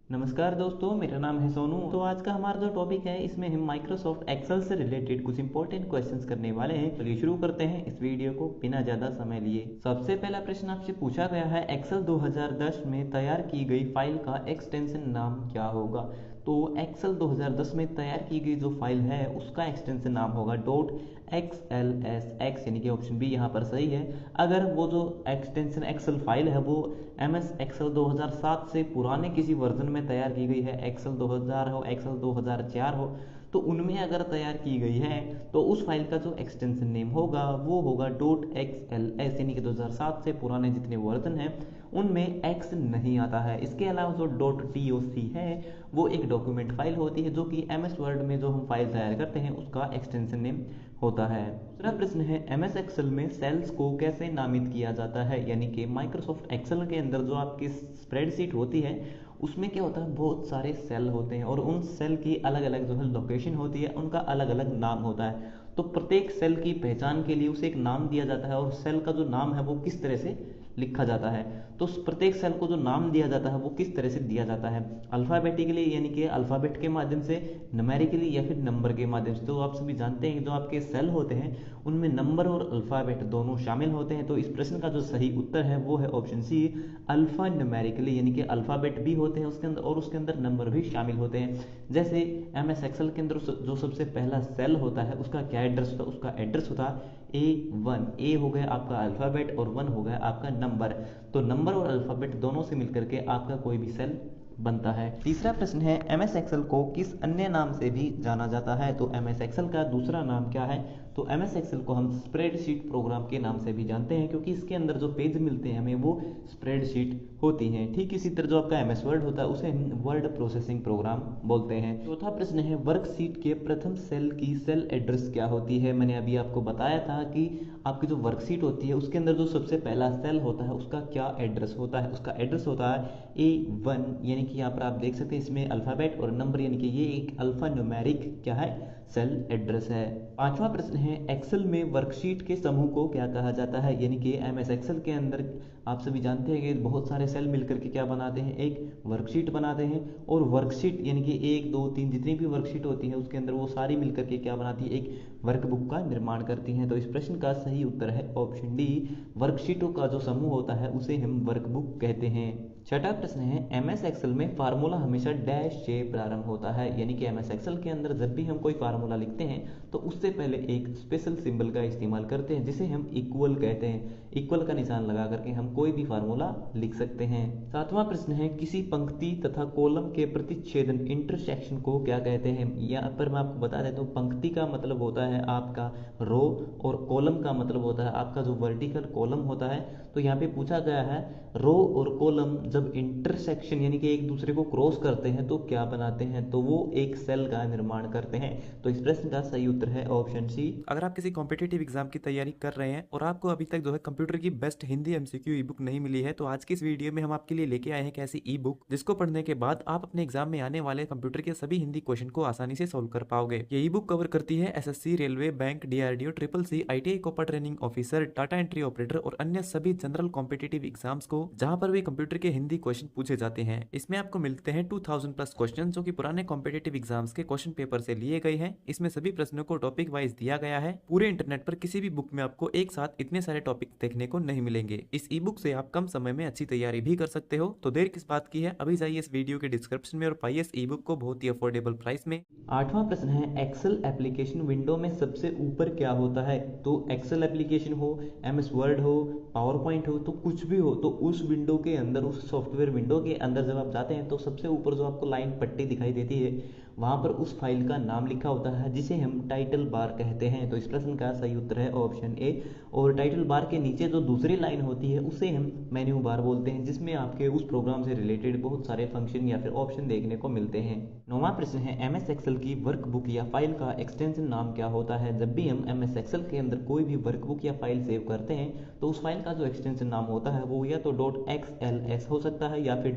नमस्कार दोस्तों, मेरा नाम है सोनू। तो आज का हमारा जो टॉपिक है इसमें हम माइक्रोसॉफ्ट एक्सेल से रिलेटेड कुछ इंपॉर्टेंट क्वेश्चंस करने वाले हैं। चलिए शुरू करते हैं इस वीडियो को बिना ज़्यादा समय लिए। सबसे पहला प्रश्न आपसे पूछा गया है, एक्सेल 2010 में तैयार की गई फाइल का एक्सटेंशन नाम क्या होगा। तो एक्सेल 2010 में तैयार की गई जो फाइल है उसका एक्सटेंशन नाम होगा डॉट XLSX, यानी कि ऑप्शन बी यहाँ पर सही है। अगर वो जो एक्सटेंशन एक्सेल फाइल है वो MS एक्सेल 2007 से पुराने किसी वर्जन में तैयार की गई है, एक्सेल 2000 हो, एक्सेल 2004 हो, तो उनमें अगर तैयार की गई है तो उस फाइल का जो एक्सटेंशन नेम होगा वो होगा डॉट XLS, यानी कि 2007 से पुराने जितने वर्जन हैं उनमें एक्स नहीं आता है। इसके अलावा जो डॉट DOC है वो एक डॉक्यूमेंट फाइल होती है जो कि MS वर्ड में जो हम फाइल तैयार करते हैं उसका एक्सटेंशन नेम होता है। दूसरा प्रश्न है, MS एक्सेल में सेल्स को कैसे नामित किया जाता है। यानी कि माइक्रोसॉफ्ट एक्सेल के अंदर जो आपकी स्प्रेडशीट होती है उसमें क्या होता है, बहुत सारे सेल होते हैं और उन सेल की अलग अलग जो है लोकेशन होती है, उनका अलग अलग नाम होता है। तो प्रत्येक सेल की पहचान के लिए उसे एक नाम दिया जाता है और सेल का जो नाम है वो किस तरह से लिखा जाता है। तो प्रत्येक सेल को जो नाम दिया जाता है वो किस तरह से दिया जाता है, अल्फ़ाबेटिकली यानी कि अल्फ़ाबेट के माध्यम से, न्यूमेरिकली या फिर नंबर के माध्यम से। तो आप सभी जानते हैं कि जो आपके सेल होते हैं उनमें नंबर और अल्फ़ाबेट दोनों शामिल होते हैं। तो इस प्रश्न का जो सही उत्तर है वो है ऑप्शन सी, अल्फ़ा न्यूमेरिकली, यानी कि अल्फ़ाबेट भी होते हैं उसके अंदर और उसके अंदर नंबर भी शामिल होते हैं। जैसे MS एक्सेल के अंदर जो सबसे पहला सेल होता है उसका क्या एड्रेस होता है, उसका एड्रेस होता है A1। ए हो गया आपका अल्फ़ाबेट और 1 हो गया आपका नंबर। तो नंबर और अल्फ़ाबेट दोनों से मिलकर के आपका कोई भी सेल बनता है। तीसरा प्रश्न है, MS एक्सेल को किस अन्य नाम से भी जाना जाता है। तो MS एक्सेल का दूसरा नाम क्या है। तो MS एक्सेल को हम स्प्रेडशीट प्रोग्राम के नाम से भी जानते हैं क्योंकि इसके अंदर जो पेज मिलते हैं हमें वो स्प्रेडशीट होती हैं। ठीक इसी तरह जो आपका MS वर्ड होता है उसे हम वर्ड प्रोसेसिंग प्रोग्राम बोलते हैं। चौथा प्रश्न है, वर्कशीट के प्रथम सेल की सेल एड्रेस क्या होती है। मैंने अभी आपको बताया था कि आपकी जो वर्कशीट होती है उसके अंदर जो सबसे पहला सेल होता है उसका क्या एड्रेस होता है, उसका एड्रेस होता है A1। यानी कि यहाँ पर आप देख सकते हैं इसमें अल्फ़ाबेट और नंबर, यानी कि ये एक अल्फ़ा न्यूमेरिक क्या है, सेल एड्रेस है। पांचवा प्रश्न है, एक्सेल में वर्कशीट के समूह को क्या कहा जाता है। यानी कि MS एक्सेल के अंदर आप सभी जानते हैं कि बहुत सारे सेल मिलकर के क्या बनाते हैं, एक वर्कशीट बनाते हैं। और वर्कशीट यानी कि 1 2 3 जितनी भी वर्कशीट होती है उसके अंदर वो सारी मिलकर के क्या बनाती है, एक वर्कबुक का निर्माण करती हैं। तो इस प्रश्न का सही उत्तर है ऑप्शन डी, वर्कशीटों का जो समूह होता है उसे हम वर्कबुक कहते हैं। छठा प्रश्न है, MS एक्सेल में फार्मूला हमेशा डैश से प्रारंभ होता है। यानी कि MS एक्सेल के अंदर जब भी हम कोई फार्मूला लिखते हैं तो उससे पहले एक स्पेशल सिंबल का इस्तेमाल करते हैं जिसे हम इक्वल कहते हैं। इक्वल का निशान लगा करके हम कोई भी फार्मूला लिख सकते हैं। सातवां प्रश्न है, किसी पंक्ति तथा कॉलम के प्रतिच्छेदन इंटरसेक्शन को क्या कहते हैं। यहाँ पर मैं आपको बता देता हूँ, पंक्ति का मतलब होता है आपका रो और कॉलम का मतलब होता है आपका जो वर्टिकल कॉलम होता है। तो यहाँ पे पूछा गया है, रो और कॉलम जब इंटरसेक्शन यानी कि एक दूसरे को क्रॉस करते हैं तो क्या बनाते हैं, तो वो एक सेल का निर्माण करते हैं। तो इस प्रश्न का सही उत्तर है ऑप्शन सी। अगर आप किसी कॉम्पिटिटिव एग्जाम की तैयारी कर रहे हैं और आपको अभी तक जो है कंप्यूटर की बेस्ट हिंदी MCQ ई बुक नहीं मिली है, तो आज की इस वीडियो में हम आपके लिए लेके आए हैं एक ऐसी ई बुक जिसको पढ़ने के बाद आप अपने एग्जाम में आने वाले कंप्यूटर के सभी हिंदी क्वेश्चन को आसानी से सोल्व कर पाओगे। ये ई बुक कवर करती है SSC, railway, bank, DRDO, CCC, ITI copper training officer, Tata entry operator और अन्य सभी जनरल कॉम्पिटिटिव एग्जाम्स को जहां पर भी कंप्यूटर के हिंदी क्वेश्चन पूछे जाते हैं। इसमें आपको मिलते हैं 2000 प्लस क्वेश्चन जो कि पुराने कॉम्पिटिटिव एग्जाम्स के क्वेश्चन पेपर से लिए गए हैं। इसमें सभी प्रश्नों को टॉपिक वाइज दिया गया है। पूरे इंटरनेट पर किसी भी बुक में आपको एक साथ इतने सारे टॉपिक देखने को नहीं मिलेंगे। इस ई बुक से आप कम समय में अच्छी तैयारी भी कर सकते हो। तो देर किस बात की है, अभी जाइए इस वीडियो के डिस्क्रिप्शन में और पाइए इस ई बुक को बहुत ही अफोर्डेबल प्राइस में। आठवां प्रश्न है, एक्सेल एप्लीकेशन विंडो में सबसे ऊपर क्या होता है। तो एक्सेल एप्लीकेशन हो, MS वर्ड हो, पावर पॉइंट हो, तो कुछ भी हो, तो उस विंडो के अंदर, उस सॉफ्टवेयर विंडो के अंदर जब आप जाते हैं तो सबसे ऊपर जो आपको लाइन पट्टी दिखाई देती है वहां पर उस फाइल का नाम लिखा होता है जिसे हम टाइटल बार कहते हैं। तो इस प्रश्न का सही उत्तर है ऑप्शन ए। और टाइटल बार के नीचे जो दूसरी लाइन होती है उसे हम मेन्यू बार बोलते हैं जिसमें आपके उस प्रोग्राम से रिलेटेड बहुत सारे फंक्शन या फिर ऑप्शन देखने को मिलते हैं। नौवां प्रश्न है, MS एक्सेल की वर्कबुक या फाइल का एक्सटेंशन नाम क्या होता है। जब भी हम MS एक्सेल के अंदर कोई भी वर्कबुक या फाइल सेव करते हैं तो उस फाइल का जो एक्सटेंशन नाम होता है वो या तो .xls हो सकता है या फिर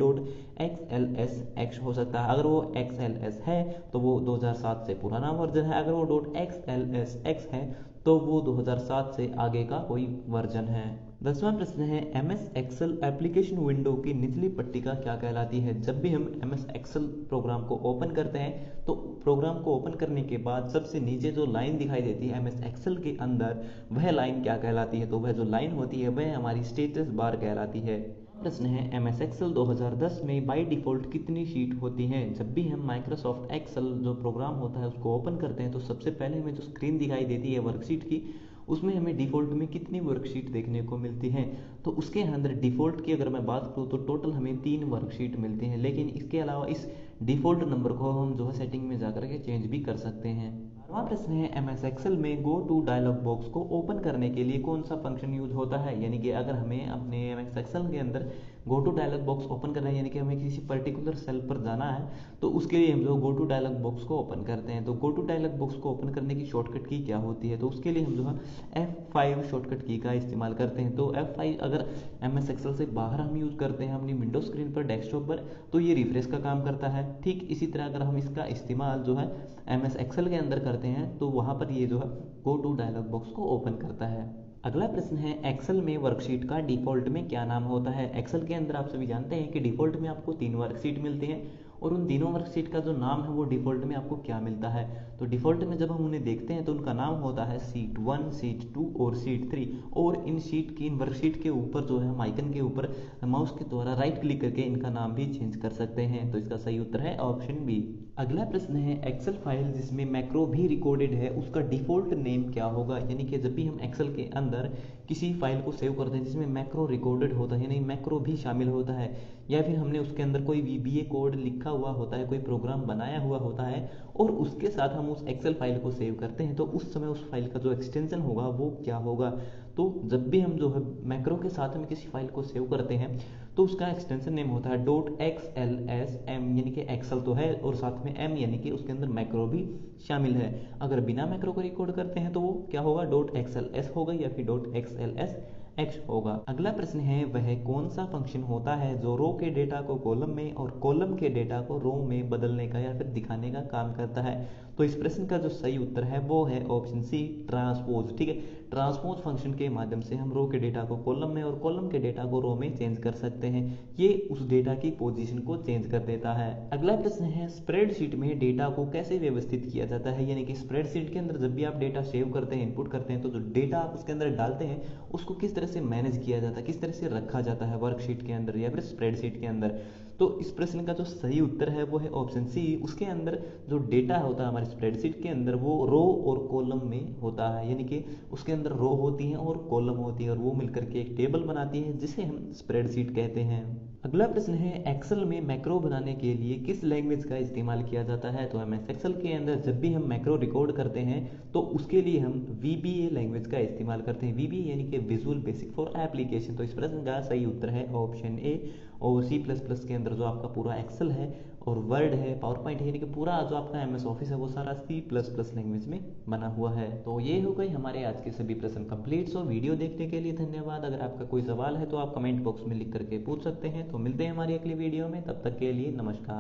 .xlsx हो सकता है। अगर वो XLS है तो वो 2007 से पुराना वर्जन है, अगर वो .xlsx है तो वो 2007 से आगे का कोई वर्जन है। 10वां प्रश्न है MS एक्सेल एप्लीकेशन विंडो की निचली पट्टिका क्या कहलाती है। जब भी हम MS एक्सेल प्रोग्राम को ओपन करते हैं तो प्रोग्राम को ओपन करने के बाद सबसे नीचे जो लाइन दिखाई देती है MS एक्सेल के अंदर, वह लाइन क्या कहलाती है। तो वह जो लाइन होती है वह हमारी स्टेटस बार कहलाती है। प्रश्न है MS एक्सेल 2010 में बाय डिफ़ॉल्ट कितनी शीट होती हैं। जब भी हम माइक्रोसॉफ्ट एक्सेल जो प्रोग्राम होता है उसको ओपन करते हैं तो सबसे पहले हमें जो स्क्रीन दिखाई देती है वर्कशीट की, उसमें हमें डिफ़ॉल्ट में कितनी वर्कशीट देखने को मिलती हैं। तो उसके अंदर डिफ़ॉल्ट की अगर मैं बात करूँ तो टोटल हमें 3 वर्कशीट मिलती हैं, लेकिन इसके अलावा इस डिफ़ॉल्ट नंबर को हम जो है सेटिंग में जाकर के चेंज भी कर सकते हैं। 12वां प्रश्न है MS एक्सेल में गो टू डायलॉग बॉक्स को ओपन करने के लिए कौन सा फंक्शन यूज होता है। यानी कि अगर हमें अपने MS एक्सेल के अंदर go to dialog box open करना है, यानी कि हमें किसी पर्टिकुलर सेल पर जाना है, तो उसके लिए हम जो गो टू डायलॉग बॉक्स को ओपन करते हैं। तो गो टू डायलॉग बॉक्स को ओपन करने की शॉर्टकट की क्या होती है। तो उसके लिए हम जो है F5 शॉर्टकट की का इस्तेमाल करते हैं। तो F5 अगर MS एक्सेल से बाहर हम यूज़ करते हैं अपनी विंडो स्क्रीन पर डेस्कटॉप पर, तो ये रिफ्रेश का काम करता है। ठीक इसी तरह अगर हम इसका इस्तेमाल जो है MS एक्सेल के अंदर करते हैं तो वहाँ पर ये जो है गो टू डायलॉग बॉक्स को ओपन करता है। अगला प्रश्न है एक्सेल में वर्कशीट का डिफ़ॉल्ट में क्या नाम होता है। एक्सेल के अंदर आप सभी जानते हैं कि डिफ़ॉल्ट में आपको 3 वर्कशीट मिलती हैं और उन तीनों वर्कशीट का जो नाम है वो डिफ़ॉल्ट में आपको क्या मिलता है। तो डिफ़ॉल्ट में जब हम उन्हें देखते हैं तो उनका नाम होता है शीट 1, शीट 2 और शीट 3। और इन वर्कशीट के ऊपर जो है हम आइकन के ऊपर माउस के द्वारा राइट क्लिक करके इनका नाम भी चेंज कर सकते हैं। तो इसका सही उत्तर है ऑप्शन बी। अगला प्रश्न है एक्सेल फाइल जिसमें मैक्रो भी रिकॉर्डेड है उसका डिफ़ॉल्ट नेम क्या होगा। यानी कि जब भी हम एक्सेल के अंदर किसी फाइल को सेव करते हैं जिसमें मैक्रो रिकॉर्डेड होता है, यानी मैक्रो भी शामिल होता है, या फिर हमने उसके अंदर कोई VBA कोड लिखा हुआ होता है, कोई प्रोग्राम बनाया हुआ होता है और उसके साथ हम उस एक्सेल फाइल को सेव करते हैं, तो उस समय उस फाइल का जो एक्सटेंशन होगा वो क्या होगा। तो जब भी हम जो है मैक्रो के साथ में किसी फाइल को सेव करते हैं तो उसका एक्सटेंशन नेम होता है .xlsm, यानी कि एक्सेल तो है और साथ में m यानी कि उसके अंदर मैक्रो भी शामिल है। अगर बिना मैक्रो को रिकॉर्ड करते हैं तो वो क्या होगा, .xls होगा या फिर .xlsx होगा। अगला प्रश्न है वह कौन सा फंक्शन होता है जो रो के डेटा को कॉलम में और कॉलम के डेटा को रो में बदलने का या फिर दिखाने का काम करता है। तो इस प्रश्न का जो सही उत्तर है वो है ऑप्शन सी, ट्रांसपोज। ठीक है, ट्रांसपोज फंक्शन के माध्यम से हम रो के डेटा को कॉलम में और कॉलम के डेटा को रो में चेंज कर सकते हैं। ये उस डेटा की पोजीशन को चेंज कर देता है। अगला प्रश्न है स्प्रेडशीट में डेटा को कैसे व्यवस्थित किया जाता है। यानी कि स्प्रेडशीट के अंदर जब भी आप डेटा सेव करते हैं, इनपुट करते हैं, तो जो डेटा आप उसके अंदर डालते हैं उसको किस तरह से मैनेज किया जाता है, किस तरह से रखा जाता है वर्कशीट के अंदर या फिर स्प्रेडशीट के अंदर। तो इस प्रश्न का जो सही उत्तर है वो है ऑप्शन सी। उसके अंदर जो डेटा होता है हमारे स्प्रेडशीट के अंदर वो रो और कॉलम में होता है, यानी कि उसके अंदर रो होती हैं और कॉलम होती है और वो मिलकर के एक टेबल बनाती है जिसे हम स्प्रेडशीट कहते हैं। अगला प्रश्न है एक्सेल में मैक्रो बनाने के लिए किस लैंग्वेज का इस्तेमाल किया जाता है। तो MS एक्सेल के अंदर जब भी हम मैक्रो रिकॉर्ड करते हैं तो उसके लिए हम VBA लैंग्वेज का इस्तेमाल करते हैं। VBA यानी कि विजुअल बेसिक फॉर एप्लीकेशन। तो इस प्रश्न का सही उत्तर है ऑप्शन ए। और C++ के अंदर जो आपका पूरा एक्सेल है और वर्ड है, पावर पॉइंट है, यानी कि पूरा जो आपका MS ऑफिस है वो सारा C++ लैंग्वेज में बना हुआ है। तो ये हो गई हमारे आज के सभी प्रश्न कंप्लीट। सो वीडियो देखने के लिए धन्यवाद। अगर आपका कोई सवाल है तो आप कमेंट बॉक्स में लिख करके पूछ सकते हैं। तो मिलते हैं हमारी अगली वीडियो में, तब तक के लिए नमस्कार।